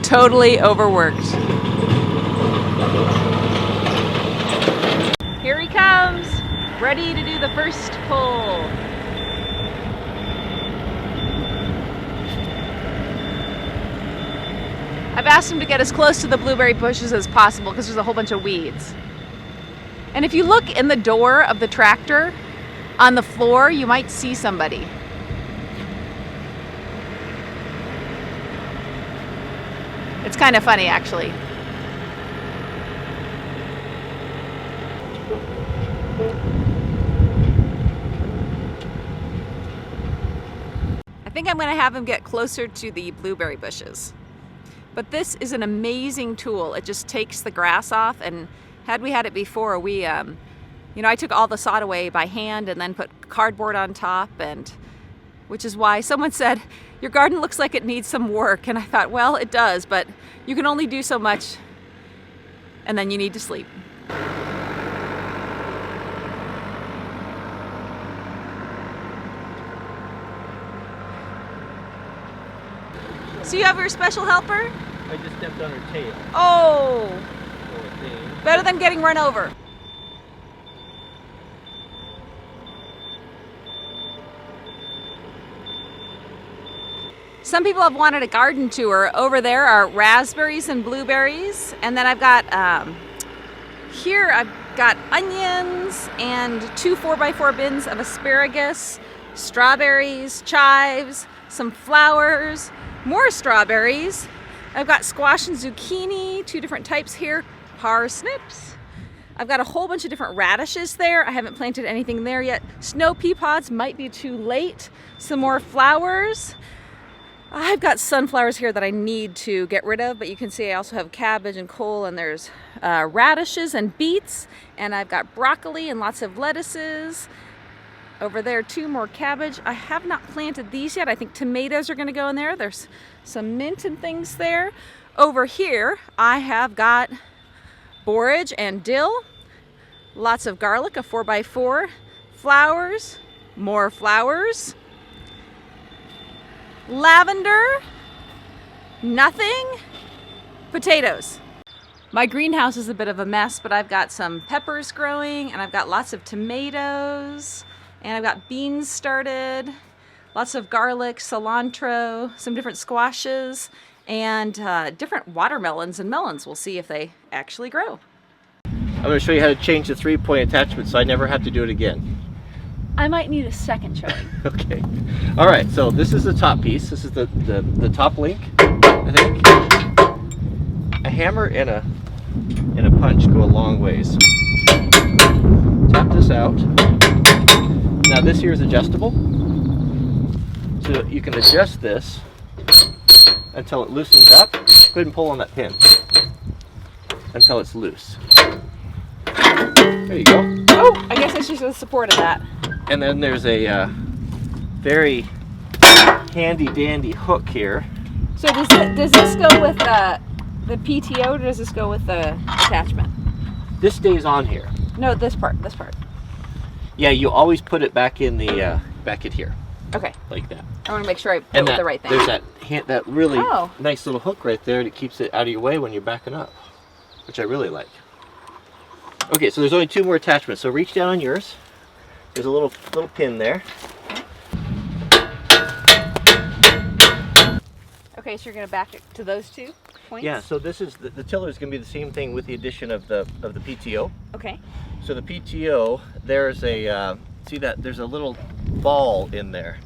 totally overworked. Here he comes, ready to do the first pull. I've asked him to get as close to the blueberry bushes as possible because there's a whole bunch of weeds. And if you look in the door of the tractor, on the floor, you might see somebody. It's kind of funny, actually. I think I'm going to have him get closer to the blueberry bushes. But this is an amazing tool. It just takes the grass off, and had we had it before, I took all the sod away by hand and then put cardboard on top, and which is why someone said, your garden looks like it needs some work. And I thought, well, it does, but you can only do so much, and then you need to sleep. So you have your special helper? I just stepped on her tail. Oh! Better than getting run over. Some people have wanted a garden tour. Over there are raspberries and blueberries. And then I've got, here I've got onions and 2 4x4 bins of asparagus, strawberries, chives, some flowers, more strawberries. I've got squash and zucchini, 2 different types here, parsnips. I've got a whole bunch of different radishes there. I haven't planted anything there yet. Snow pea pods might be too late. Some more flowers. I've got sunflowers here that I need to get rid of, but you can see I also have cabbage and cole, and there's radishes and beets, and I've got broccoli and lots of lettuces. Over there, 2 more cabbage. I have not planted these yet. I think tomatoes are going to go in there. There's some mint and things there. Over here, I have got borage and dill, lots of garlic, a 4x4, flowers, more flowers, lavender, nothing, potatoes. My greenhouse is a bit of a mess, but I've got some peppers growing, and I've got lots of tomatoes, and I've got beans started, lots of garlic, cilantro, some different squashes, and different watermelons and melons. We'll see if they actually grow. I'm going to show you how to change the 3-point attachment so I never have to do it again. I might need a second showing. Okay. All right, so this is the top piece. This is the top link, I think. A hammer and a punch go a long ways. Tap this out. Now this here is adjustable, so you can adjust this until it loosens up. Go ahead and pull on that pin until it's loose. There you go. Oh, I guess I should have supported that. And then there's a very handy dandy hook here. So does this go with the PTO, or does this go with the attachment? This stays on here. No, this part. Yeah, you always put it back in the back in here. Okay. Like that. I want to make sure I put it with the right thing. There's that really nice little hook right there that keeps it out of your way when you're backing up, which I really like. Okay, so there's only 2 more attachments. So reach down on yours. There's a little pin there. Okay, so you're going to back it to those 2 points? Yeah, so this is the tiller is going to be the same thing with the addition of the PTO. Okay. So the PTO, there's a see that there's a little ball in there.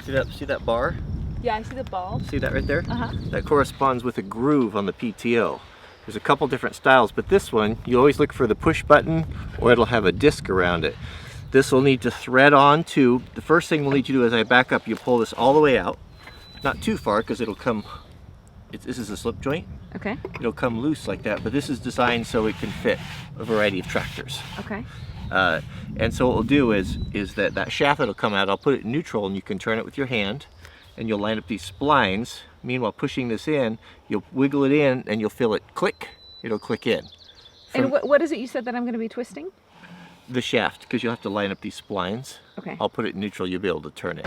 See that bar? Yeah, I see the ball. See that right there? Uh-huh. That corresponds with a groove on the PTO. There's a couple different styles, but this one, you always look for the push button, or it'll have a disc around it. This will need to thread on to, the first thing we'll need to do as I back up, you pull this all the way out. Not too far, because it'll come, this is a slip joint. Okay. It'll come loose like that, but this is designed so it can fit a variety of tractors. Okay. And so what we'll do is that shaft that'll come out, I'll put it in neutral, and you can turn it with your hand, and you'll line up these splines. Meanwhile, pushing this in, you'll wiggle it in, and you'll feel it click. It'll click in. And what is it you said that I'm going to be twisting? The shaft, because you'll have to line up these splines. Okay. I'll put it in neutral, you'll be able to turn it.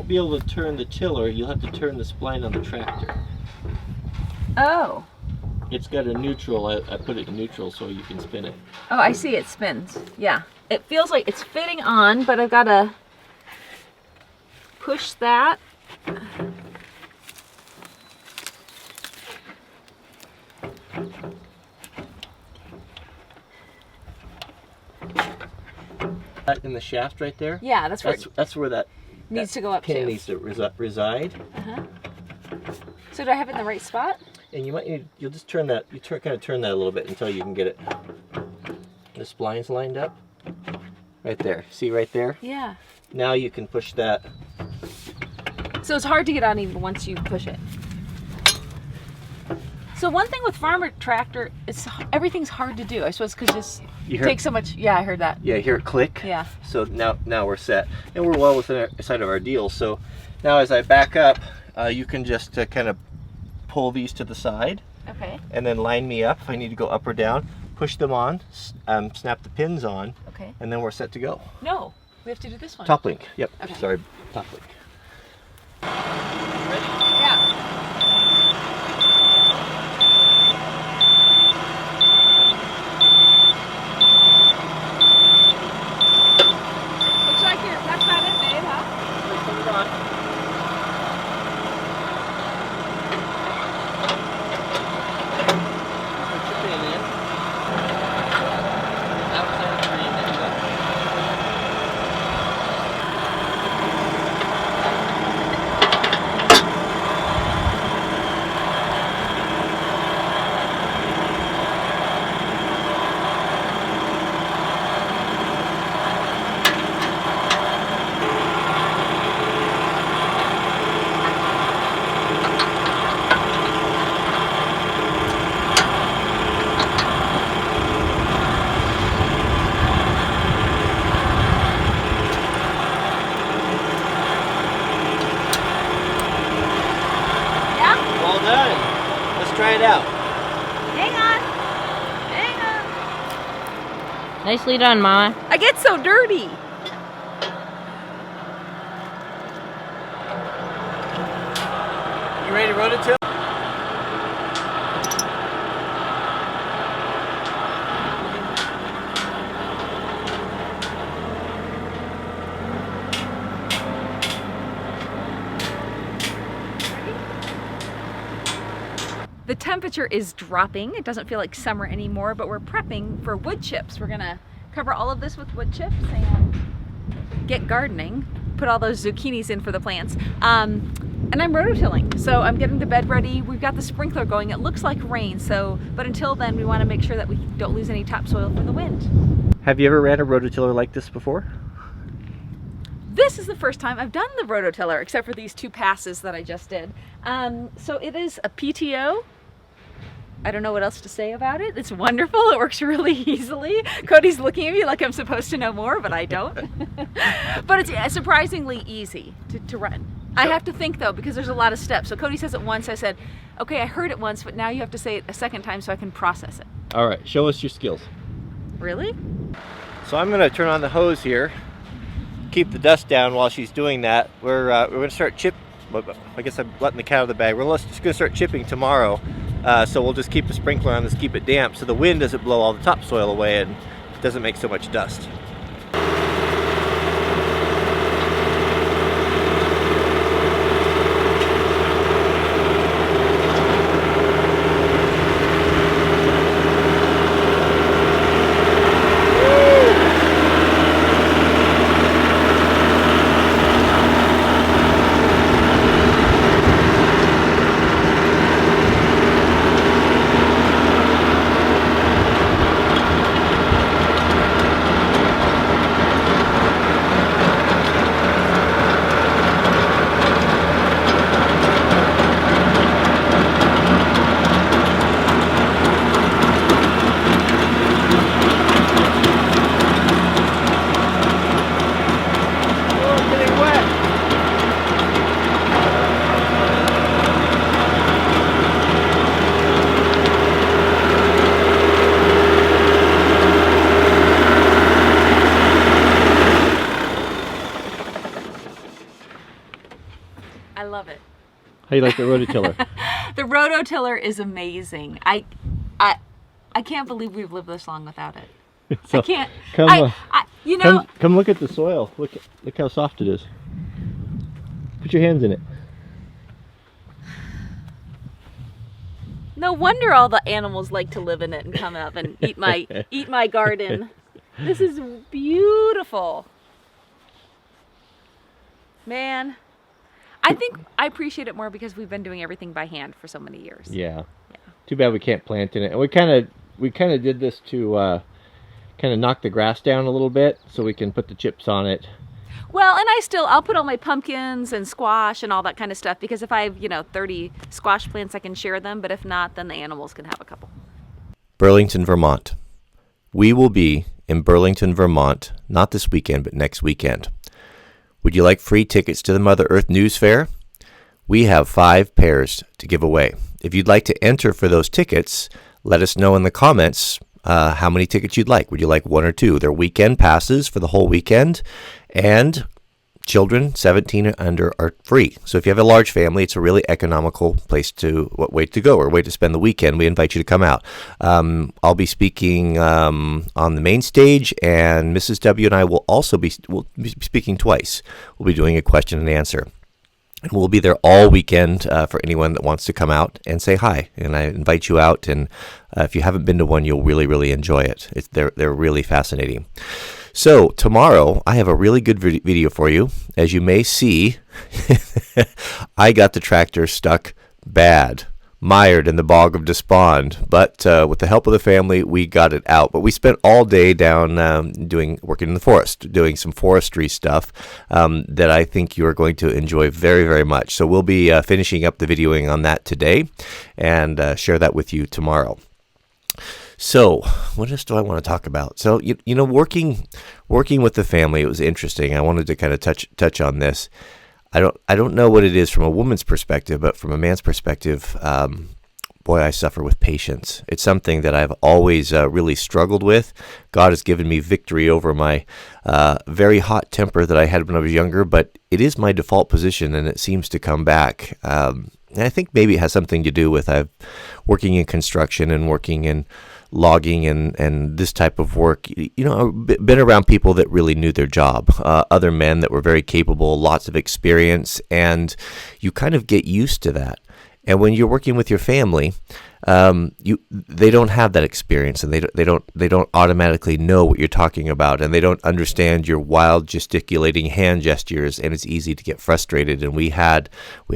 won't be able to turn the tiller. You'll have to turn the spline on the tractor. Oh. It's got a neutral. I put it in neutral so you can spin it. Oh, I see. It spins. Yeah. It feels like it's fitting on, but I've got to push that. In the shaft right there. Yeah, that's where it that's where that needs to go up pin to. needs to reside. So do I have it in the right spot? And you might need, you'll just turn that, kind of turn that a little bit until you can get it, the splines lined up. Right there, see right there? Yeah. Now you can push that. So it's hard to get on even once you push it. So one thing with farmer tractor, everything's hard to do. I suppose because it takes so much. Yeah, I heard that. Yeah, hear it click. Yeah. So now we're set, and we're well within our side of our deal. So now as I back up, you can just kind of pull these to the side. Okay. And then line me up if I need to go up or down. Push them on, snap the pins on. Okay. And then we're set to go. No, we have to do this one. Top link. Yep. Okay. Sorry, top link. Ready? Yeah. Looks like that's not it, babe, huh? Put it on. Put your pin in. Outside green, there you go. All done. Let's try it out. Hang on. Hang on. Nicely done, Mama. I get so dirty. You ready to rototill? The temperature is dropping. It doesn't feel like summer anymore, but we're prepping for wood chips. We're gonna cover all of this with wood chips and get gardening, put all those zucchinis in for the plants. And I'm rototilling, so I'm getting the bed ready. We've got the sprinkler going. It looks like rain, but until then, we wanna make sure that we don't lose any topsoil from the wind. Have you ever ran a rototiller like this before? This is the first time I've done the rototiller, except for these 2 passes that I just did. So it is a PTO. I don't know what else to say about it. It's wonderful. It works really easily. Cody's looking at me like I'm supposed to know more, but I don't. But it's surprisingly easy to run. I have to think though, because there's a lot of steps. So Cody says it once. I said, okay, I heard it once, but now you have to say it a second time so I can process it. All right, show us your skills. Really? So I'm gonna turn on the hose here, keep the dust down while she's doing that. We're gonna start I guess I'm letting the cat out of the bag. We're just gonna start chipping tomorrow. So we'll just keep the sprinkler on this, keep it damp so the wind doesn't blow all the topsoil away and it doesn't make so much dust. How you like the rototiller? The rototiller is amazing. I can't believe we've lived this long without it. So, I can't. You know, come look at the soil. Look how soft it is. Put your hands in it. No wonder all the animals like to live in it and come up and eat my garden. This is beautiful. Man, I think I appreciate it more because we've been doing everything by hand for so many years. Yeah. Too bad we can't plant in it. And we kind of did this to kind of knock the grass down a little bit so we can put the chips on it. Well, and I'll put all my pumpkins and squash and all that kind of stuff, because if I have, 30 squash plants, I can share them, but if not, then the animals can have a couple. Burlington, Vermont. We will be in Burlington, Vermont, not this weekend, but next weekend. Would you like free tickets to the Mother Earth News Fair? We have 5 pairs to give away. If you'd like to enter for those tickets, let us know in the comments how many tickets you'd like. Would you like 1 or 2? They're weekend passes for the whole weekend, and children 17 and under are free. So if you have a large family, it's a really economical way to go, or way to spend the weekend. We invite you to come out. I'll be speaking on the main stage, and Mrs. W and I will also be speaking twice. We'll be doing a question and answer. And we'll be there all weekend for anyone that wants to come out and say hi. And I invite you out. And if you haven't been to one, you'll really, really enjoy it. They're really fascinating. So tomorrow, I have a really good video for you. As you may see, I got the tractor stuck bad, mired in the bog of despond. But with the help of the family, we got it out. But we spent all day down working in the forest, doing some forestry stuff that I think you are going to enjoy very, very much. So we'll be finishing up the videoing on that today and share that with you tomorrow. So, what else do I want to talk about? So, working with the family, it was interesting. I wanted to kind of touch on this. I don't know what it is from a woman's perspective, but from a man's perspective, boy, I suffer with patience. It's something that I've always really struggled with. God has given me victory over my very hot temper that I had when I was younger, but it is my default position, and it seems to come back. And I think maybe it has something to do with working in construction and working in logging and this type of work. I've been around people that really knew their job, other men that were very capable, lots of experience, and you kind of get used to that. And when you're working with your family, they don't have that experience, and they don't automatically know what you're talking about, and they don't understand your wild gesticulating hand gestures, and it's easy to get frustrated. And we had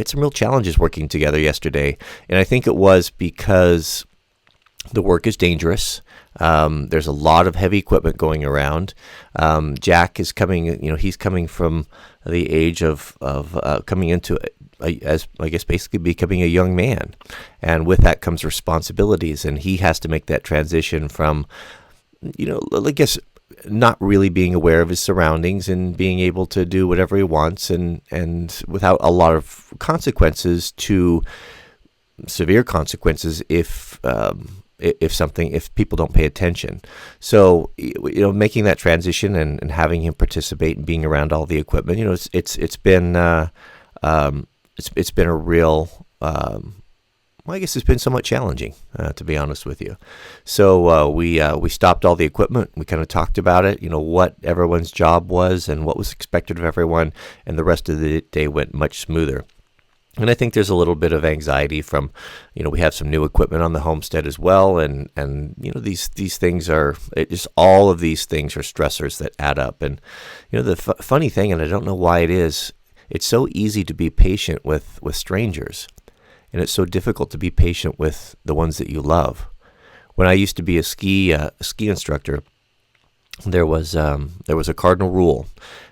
some real challenges working together yesterday, and I think it was because the work is dangerous. There's a lot of heavy equipment going around. Jack is coming. He's coming from the age of coming into as I guess basically becoming a young man, and with that comes responsibilities, and he has to make that transition from, I guess, not really being aware of his surroundings and being able to do whatever he wants, and without a lot of consequences, to severe consequences if people don't pay attention. So, making that transition and having him participate and being around all the equipment, it's been a real, I guess it's been somewhat challenging, to be honest with you. So we stopped all the equipment. We kind of talked about it, what everyone's job was and what was expected of everyone, and the rest of the day went much smoother. And I think there's a little bit of anxiety from, we have some new equipment on the homestead as well, and these things are just, all of these things are stressors that add up. And the funny thing, and I don't know why it is, it's so easy to be patient with strangers, and it's so difficult to be patient with the ones that you love. When I used to be a ski instructor, there was a cardinal rule,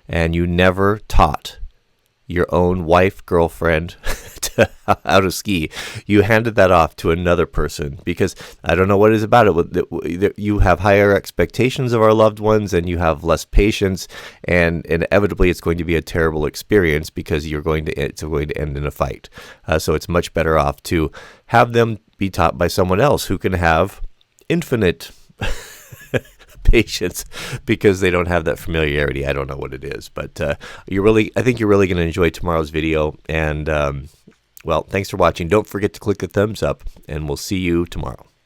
and you never taught your own wife, girlfriend, how to ski. You handed that off to another person, because I don't know what it is about it. You have higher expectations of our loved ones, and you have less patience, and inevitably it's going to be a terrible experience, because it's going to end in a fight. So it's much better off to have them be taught by someone else who can have infinite patience, because they don't have that familiarity. I don't know what it is, but I think you're really going to enjoy tomorrow's video, and Well, thanks for watching. Don't forget to click the thumbs up, and we'll see you tomorrow.